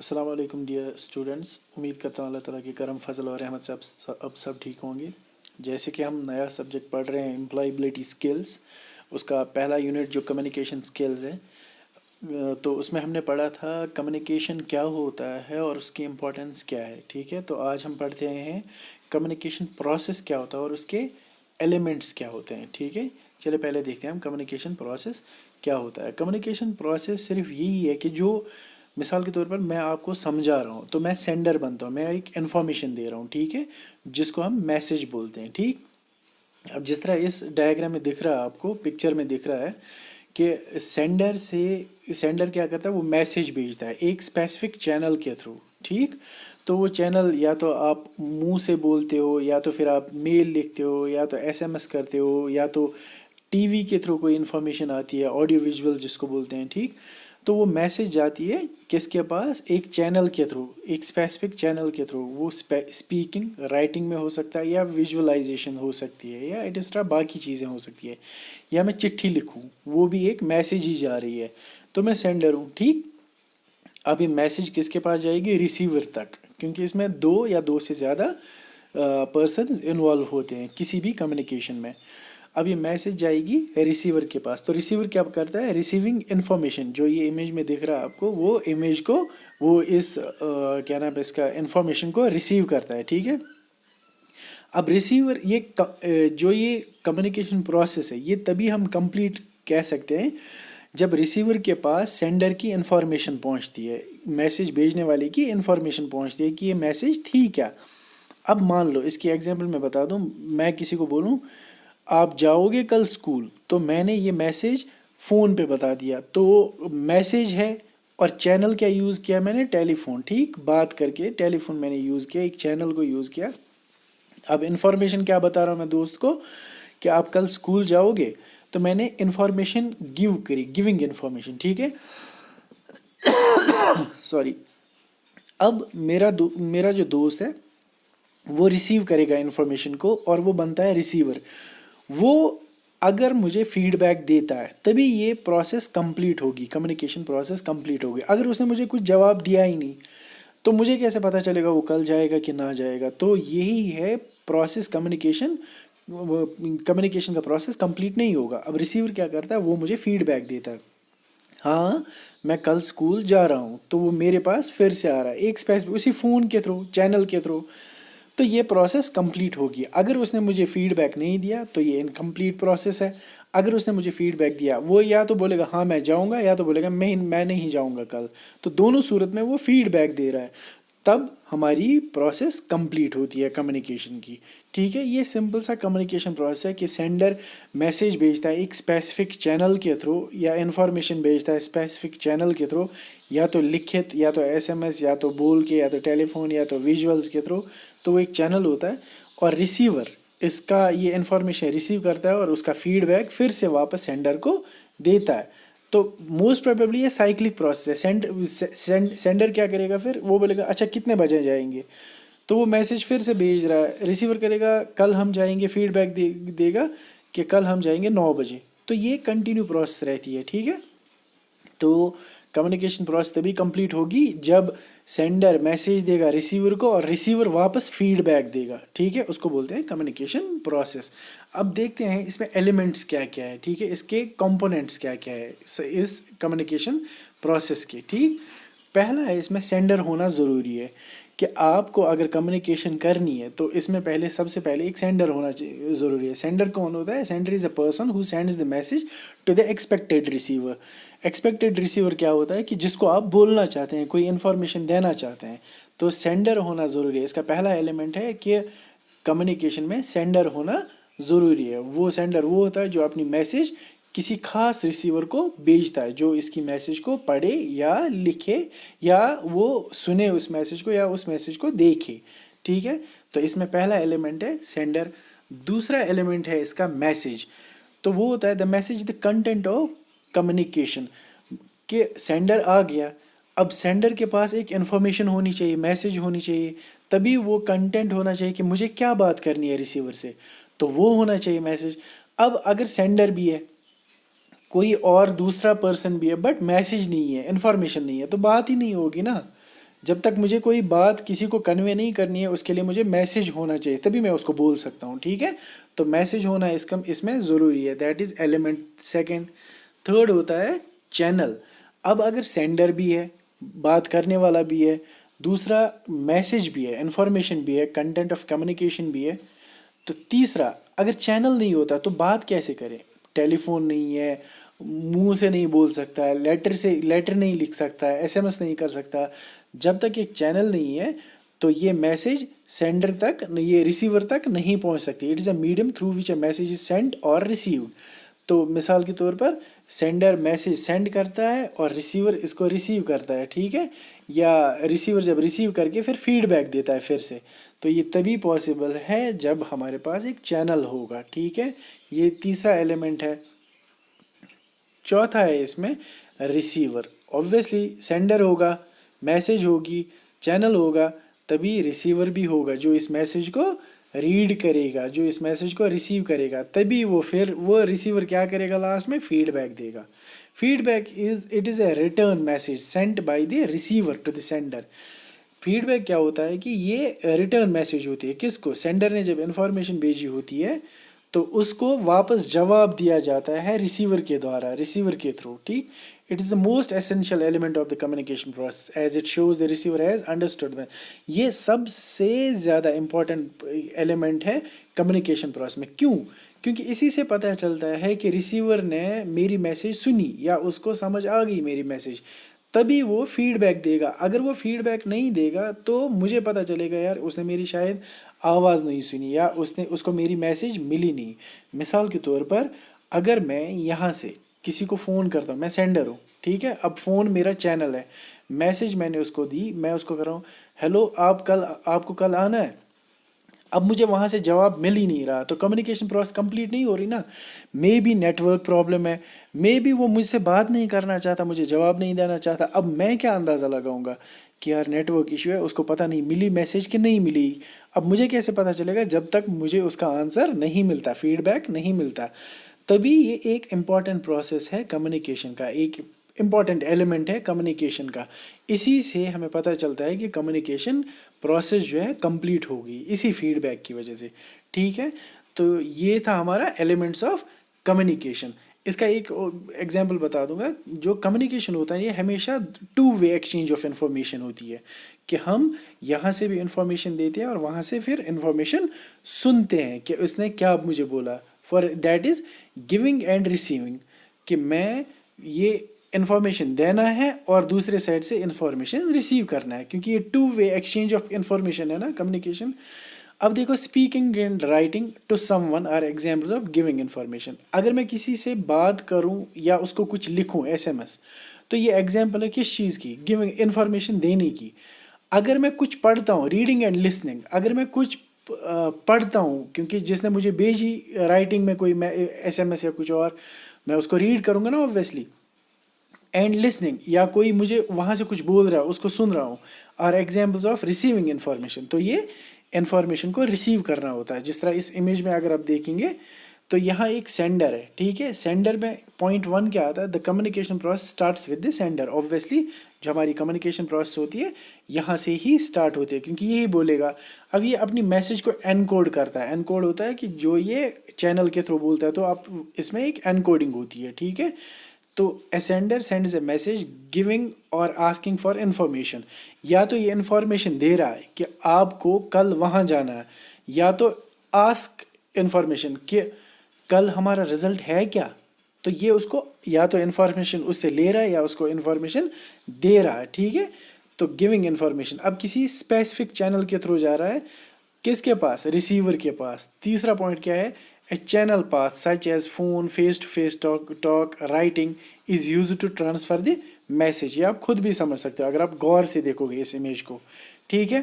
अस्सलाम वालेकुम dear students. उम्मीद करता हूँ अल्लाह ताला की करम फजल और रहमत से अब सब ठीक होंगे। जैसे कि हम नया सब्जेक्ट पढ़ रहे हैं एम्प्लॉयबिलिटी स्किल्स, उसका पहला यूनिट जो कम्युनिकेशन स्किल्स है, तो उसमें हमने पढ़ा था कम्युनिकेशन क्या होता है और उसकी इम्पोर्टेंस क्या है। ठीक है, तो आज हम पढ़ते हैं कम्युनिकेशन प्रोसेस क्या होता है और उसके एलिमेंट्स क्या होते हैं। ठीक है, चलिए पहले देखते हैं हम कम्युनिकेशन प्रोसेस क्या होता है। कम्युनिकेशन प्रोसेस सिर्फ यही है कि जो मिसाल के तौर पर मैं आपको समझा रहा हूँ तो मैं सेंडर बनता हूँ, मैं एक इन्फॉर्मेशन दे रहा हूँ। ठीक है, जिसको हम मैसेज बोलते हैं। ठीक, अब जिस तरह इस डायग्राम में दिख रहा है, आपको पिक्चर में दिख रहा है कि सेंडर क्या करता है, वो मैसेज भेजता है एक स्पेसिफिक चैनल के थ्रू। ठीक, तो वो चैनल या तो आप मुंह से बोलते हो, या तो फिर आप मेल लिखते हो, या तो एसएमएस करते हो, या तो टीवी के थ्रू कोई इन्फॉर्मेशन आती है, ऑडियो विजुअल जिसको बोलते हैं। ठीक, तो वो मैसेज जाती है किसके पास, एक चैनल के थ्रू, एक स्पेसिफिक चैनल के थ्रू। वो स्पीकिंग राइटिंग में हो सकता है, या विजुअलाइजेशन हो सकती है, या एटसेट्रा बाकी चीज़ें हो सकती है, या मैं चिट्ठी लिखूँ, वो भी एक मैसेज ही जा रही है, तो मैं सेंडर हूँ। ठीक, अब ये मैसेज किसके पास जाएगी, रिसीवर तक, क्योंकि इसमें दो या दो से ज़्यादा पर्सन इन्वॉल्व होते हैं किसी भी कम्युनिकेशन में। अब ये मैसेज जाएगी रिसीवर के पास, तो रिसीवर क्या करता है, रिसीविंग इन्फॉर्मेशन, जो ये इमेज में दिख रहा है आपको, वो इमेज को, वो इस क्या नाम है इसका, इन्फॉर्मेशन को रिसीव करता है। ठीक है, अब रिसीवर जो ये कम्युनिकेशन प्रोसेस है, ये तभी हम कंप्लीट कह सकते हैं जब रिसीवर के पास सेंडर की इन्फॉर्मेशन पहुंचती है, मैसेज भेजने वाले की इन्फॉर्मेशन पहुंचती है कि ये मैसेज थी क्या। अब मान लो इसकी एग्जांपल मैं बता दूं, मैं किसी को बोलूं आप जाओगे कल स्कूल, तो मैंने ये मैसेज फ़ोन पे बता दिया, तो मैसेज है, और चैनल क्या यूज़ किया मैंने, टेलीफोन। ठीक, बात करके टेलीफोन मैंने यूज़ किया, एक चैनल को यूज़ किया। अब इन्फॉर्मेशन क्या बता रहा हूँ मैं दोस्त को कि आप कल स्कूल जाओगे, तो मैंने इन्फॉर्मेशन गिव करी, गिविंग इन्फॉर्मेशन। ठीक है, सॉरी। अब मेरा जो दोस्त है वो रिसीव करेगा इन्फॉर्मेशन को, और वो बनता है रिसीवर। वो अगर मुझे फीडबैक देता है तभी ये प्रोसेस कंप्लीट होगी, कम्युनिकेशन प्रोसेस कंप्लीट होगी। अगर उसने मुझे कुछ जवाब दिया ही नहीं, तो मुझे कैसे पता चलेगा वो कल जाएगा कि ना जाएगा। तो यही है प्रोसेस, कम्युनिकेशन का प्रोसेस कंप्लीट नहीं होगा। अब रिसीवर क्या करता है, वो मुझे फीडबैक देता है, हाँ मैं कल स्कूल जा रहा हूँ, तो वो मेरे पास फिर से आ रहा है एक स्पेसिफिक, उसी फ़ोन के थ्रू, चैनल के थ्रू। तो ये प्रोसेस कंप्लीट होगी। अगर उसने मुझे फीडबैक नहीं दिया तो ये इनकम्प्लीट प्रोसेस है। अगर उसने मुझे फीडबैक दिया, वो या तो बोलेगा हाँ मैं जाऊँगा, या तो बोलेगा मैं नहीं जाऊँगा कल। तो दोनों सूरत में वो फीडबैक दे रहा है, तब हमारी प्रोसेस कंप्लीट होती है कम्युनिकेशन की। ठीक है, ये सिंपल सा कम्युनिकेशन प्रोसेस है कि सेंडर मैसेज भेजता है एक स्पेसिफिक चैनल के थ्रू, या इन्फॉर्मेशन भेजता है स्पेसिफिक चैनल के थ्रू, या तो लिखित, या तो एसएमएस, या तो बोल के, या तो टेलीफोन, या तो विजुअल्स के थ्रू। तो वो एक चैनल होता है, और रिसीवर इसका ये इन्फॉर्मेशन रिसीव करता है और उसका फीडबैक फिर से वापस सेंडर को देता है। तो मोस्ट प्रोबेबली ये साइक्लिक प्रोसेस है। सेंडर क्या करेगा, फिर वो बोलेगा अच्छा कितने बजे जाएंगे, तो वो मैसेज फिर से भेज रहा है, रिसीवर करेगा कल हम जाएंगे, फीडबैक देगा कि कल हम जाएंगे 9 बजे। तो ये कंटिन्यू प्रोसेस रहती है। ठीक है, तो कम्युनिकेशन प्रोसेस तभी कंप्लीट होगी जब सेंडर मैसेज देगा रिसीवर को, और रिसीवर वापस फीडबैक देगा। ठीक है, उसको बोलते हैं कम्युनिकेशन प्रोसेस। अब देखते हैं इसमें एलिमेंट्स क्या क्या है। ठीक है, इसके कंपोनेंट्स क्या क्या है इस कम्युनिकेशन प्रोसेस के। ठीक, पहला है इसमें सेंडर होना ज़रूरी है, कि आपको अगर कम्युनिकेशन करनी है तो इसमें पहले, सबसे पहले एक सेंडर होना ज़रूरी है। सेंडर कौन होता है, sender is a person who sends the message to the expected receiver. Expected receiver क्या होता है, कि जिसको आप बोलना चाहते हैं, कोई इन्फॉर्मेशन देना चाहते हैं, तो सेंडर होना ज़रूरी है। इसका पहला एलिमेंट है कि कम्युनिकेशन में सेंडर होना ज़रूरी है। वो सेंडर वो होता है जो अपनी मैसेज किसी खास रिसीवर को भेजता है, जो इसकी मैसेज को पढ़े या लिखे, या वो सुने उस मैसेज को, या उस मैसेज को देखे। ठीक है, तो इसमें पहला एलिमेंट है सेंडर। दूसरा एलिमेंट है इसका मैसेज। तो वो होता है the message the content of communication, कि सेंडर आ गया, अब सेंडर के पास एक इन्फॉर्मेशन होनी चाहिए, मैसेज होनी चाहिए, तभी वो कंटेंट होना चाहिए कि मुझे क्या बात करनी है रिसीवर से, तो वो होना चाहिए मैसेज। अब अगर सेंडर भी है, कोई और दूसरा पर्सन भी है, बट मैसेज नहीं है, इन्फॉर्मेशन नहीं है, तो बात ही नहीं होगी ना। جب تک مجھے کوئی بات کسی کو کنوے نہیں کرنی ہے اس کے لیے مجھے میسج ہونا چاہیے، تبھی میں اس کو بول سکتا ہوں، ٹھیک ہے. تو میسج ہونا اس میں ضروری ہے، that is element second. Third ہوتا ہے چینل. اب اگر سینڈر بھی ہے، بات کرنے والا بھی ہے، دوسرا میسج بھی ہے، انفارمیشن بھی ہے، کنٹینٹ آف کمیونیکیشن بھی ہے، تو تیسرا اگر چینل نہیں ہوتا تو بات کیسے کریں؟ ٹیلی فون نہیں ہے، منہ سے نہیں بول سکتا ہے، لیٹر نہیں لکھ سکتا ہے، ایس ایم ایس نہیں کر سکتا. جب تک ایک چینل نہیں ہے تو یہ میسج سینڈر تک، یہ ریسیور تک نہیں پہنچ سکتی. It is a medium through which a message is sent اور ریسیوڈ. تو مثال کے طور پر سینڈر میسج سینڈ کرتا ہے اور ریسیور اس کو ریسیو کرتا ہے، ٹھیک ہے، یا ریسیور جب ریسیو کر کے پھر فیڈ بیک دیتا ہے پھر سے. تو یہ تبھی پاسبل ہے جب ہمارے پاس ایک چینل ہوگا، ٹھیک ہے. یہ تیسرا ایلیمنٹ ہے. چوتھا ہے اس میں ریسیور. اوبویسلی سینڈر ہوگا، میسج ہوگی، چینل ہوگا، تبھی ریسیور بھی ہوگا جو اس میسج کو ریڈ کرے گا، جو اس میسج کو ریسیو کرے گا. تبھی وہ ریسیور کیا کرے گا؟ لاسٹ میں فیڈ بیک دے گا. Feedback it is a return message sent by the receiver to the sender. Feedback کیا ہوتا ہے کہ یہ ریٹرن میسج ہوتی ہے. کس کو؟ سینڈر نے جب انفارمیشن بھیجی ہوتی ہے تو اس کو واپس جواب دیا جاتا ہے ریسیور کے دوارا، ریسیور کے تھرو، ٹھیک. It is the most essential element of the communication process as it shows the receiver is understood. یہ سب سے زیادہ امپورٹنٹ ایلیمنٹ ہے کمیونیکیشن پروسیس میں. کیوں؟ کیونکہ اسی سے پتہ چلتا ہے کہ ریسیور نے میری میسج سنی یا اس کو سمجھ آ گئی میری میسج، تبھی وہ فیڈ بیک دے گا. اگر وہ فیڈ بیک نہیں دے گا تو مجھے پتہ چلے گا یار اس نے میری شاید آواز نہیں سنی یا اس کو میری میسج ملی نہیں. مثال کے طور پر اگر میں یہاں سے کسی کو فون کرتا ہوں، میں سینڈر ہوں، ٹھیک ہے، اب فون میرا چینل ہے، میسج میں نے اس کو دی، میں اس کو کر رہا ہوں ہیلو آپ کو کل آنا ہے. اب مجھے وہاں سے جواب مل ہی نہیں رہا تو کمیونیکیشن پروسیس کمپلیٹ نہیں ہو رہی نا. Maybe network problem ہے، مے بی وہ مجھ سے بات نہیں کرنا چاہتا، مجھے جواب نہیں دینا چاہتا. اب میں کیا اندازہ لگاؤں گا کہ یار نیٹ ورک ایشو ہے، اس کو پتہ نہیں ملی میسج کہ نہیں ملی. اب مجھے کیسے پتہ چلے گا؟ جب تک مجھے اس کا آنسر نہیں ملتا، فیڈ بیک نہیں ملتا. تبھی یہ ایک امپورٹنٹ پروسیس ہے کمیونیکیشن کا، ایک امپورٹنٹ ایلیمنٹ ہے کمیونیکیشن کا. اسی سے ہمیں پتہ چلتا ہے کہ کمیونیکیشن پروسیس جو ہے کمپلیٹ ہوگی اسی فیڈ بیک کی وجہ سے، ٹھیک ہے. تو یہ تھا ہمارا ایلیمنٹس آف کمیونیکیشن. اس کا ایک ایگزامپل بتا دوں گا. جو کمیونیکیشن ہوتا ہے یہ ہمیشہ two way exchange of information ہوتی ہے کہ ہم یہاں سے بھی انفارمیشن دیتے ہیں اور وہاں سے پھر انفارمیشن سنتے ہیں کہ اس نے کیا مجھے بولا. For that is giving and receiving, کہ میں یہ انفارمیشن دینا ہے اور دوسرے سائڈ سے انفارمیشن ریسیو کرنا ہے، کیونکہ یہ two way exchange of information ہے نا کمیونیکیشن. اب دیکھو speaking and writing to someone are examples of giving information. اگر میں کسی سے بات کروں یا اس کو کچھ لکھوں ایس ایم ایس، تو یہ ایگزامپل ہے کس چیز کی؟ گیونگ انفارمیشن دینے کی. اگر میں کچھ پڑھتا ہوں، ریڈنگ اینڈ لسننگ، اگر میں کچھ پڑھتا ہوں کیونکہ جس نے مجھے بھیجی رائٹنگ میں کوئی ایس ایم ایس یا کچھ اور، میں اس کو ریڈ کروں گا نا اوبویسلی. اینڈ لسننگ، یا کوئی مجھے وہاں سے کچھ بول رہا ہے اس کو سن رہا ہوں، are examples of receiving information. تو یہ انفارمیشن کو ریسیو کرنا ہوتا ہے. جس طرح اس امیج میں اگر آپ دیکھیں گے تو یہاں ایک سینڈر ہے، ٹھیک ہے. سینڈر میں پوائنٹ 1 کیا آتا ہے؟ دا communication process starts with the sender. Obviously جو ہماری کمیونیکیشن پروسیس ہوتی ہے یہاں سے ہی اسٹارٹ ہوتی ہے، کیونکہ یہی بولے گا. اب یہ اپنی میسج کو انکوڈ کرتا ہے. انکوڈ ہوتا ہے کہ جو یہ چینل کے تھرو بولتا ہے، تو آپ اس میں ایک انکوڈنگ ہوتی ہے، ٹھیک ہے. تو a sender sends a message giving اور آسکنگ فار انفارمیشن. یا تو یہ انفارمیشن دے رہا ہے کہ آپ کو کل وہاں جانا ہے، یا تو آسک انفارمیشن کہ کل ہمارا رزلٹ ہے کیا. تو یہ اس کو یا تو انفارمیشن اس سے لے رہا ہے یا اس کو انفارمیشن دے رہا ہے، ٹھیک ہے. تو گیونگ انفارمیشن. اب کسی اسپیسیفک چینل کے تھرو جا رہا ہے، کس کے پاس؟ ریسیور کے پاس. تیسرا پوائنٹ کیا ہے؟ A channel path such as phone, face to face talk, writing is use to transfer the message. یہ آپ خود بھی سمجھ سکتے ہو اگر آپ غور سے دیکھو گے اس امیج کو، ٹھیک ہے.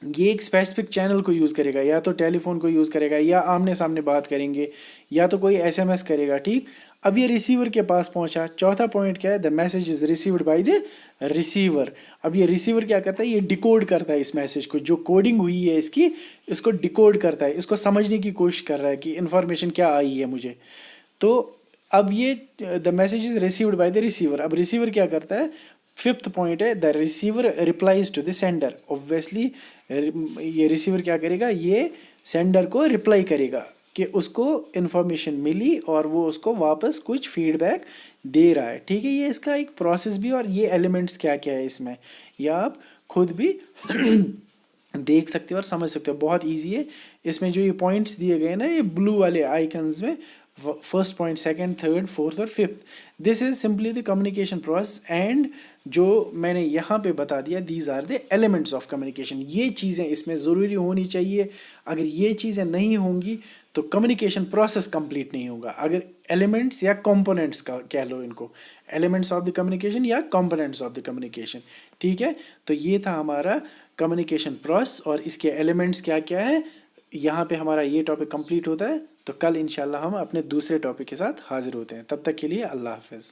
یہ ایک اسپیسیفک چینل کو یوز کرے گا، یا تو ٹیلی فون کو یوز کرے گا، یا آمنے سامنے بات کریں گے، یا تو کوئی ایس ایم ایس کرے گا، ٹھیک. اب یہ ریسیور کے پاس پہنچا. چوتھا پوائنٹ کیا ہے؟ دا message is received by the receiver. اب یہ ریسیور کیا کرتا ہے؟ یہ ڈیکوڈ کرتا ہے اس میسج کو، جو کوڈنگ ہوئی ہے اس کو ڈیکوڈ کرتا ہے، اس کو سمجھنے کی کوشش کر رہا ہے کہ انفارمیشن کیا آئی ہے مجھے. تو اب یہ the message is received by the receiver. اب ریسیور کیا کرتا ہے؟ 5th पॉइंट है the receiver replies to the sender. Obviously ये रिसीवर क्या करेगा, ये सेंडर को रिप्लाई करेगा कि उसको इन्फॉर्मेशन मिली और वो उसको वापस कुछ फीडबैक दे रहा है। ठीक है, ये इसका एक प्रोसेस भी, और ये एलिमेंट्स क्या क्या है इसमें, या आप खुद भी देख सकते हो और समझ सकते हो, बहुत इजी है। इसमें जो ये पॉइंट्स दिए गए ना, ये ब्लू वाले आइकन्स में, first point, second, third, fourth और fifth, this is simply the communication process. And जो मैंने यहाँ पे बता दिया, these are the elements of communication. ये चीज़ें इसमें ज़रूरी होनी चाहिए। अगर ये चीज़ें नहीं होंगी तो कम्युनिकेशन प्रोसेस कंप्लीट नहीं होगा। अगर एलिमेंट्स या कंपोनेंट्स का कह लो इनको, एलिमेंट्स ऑफ द कम्युनिकेशन या कंपोनेंट्स ऑफ द कम्युनिकेशन। ठीक है, तो ये था हमारा कम्युनिकेशन प्रोसेस और इसके एलिमेंट्स क्या क्या है। यहाँ पे हमारा ये टॉपिक कंप्लीट होता है। तो कल इंशाल्लाह हम अपने दूसरे टॉपिक के साथ हाजिर होते हैं। तब तक के लिए अल्लाह हाफ़िज़।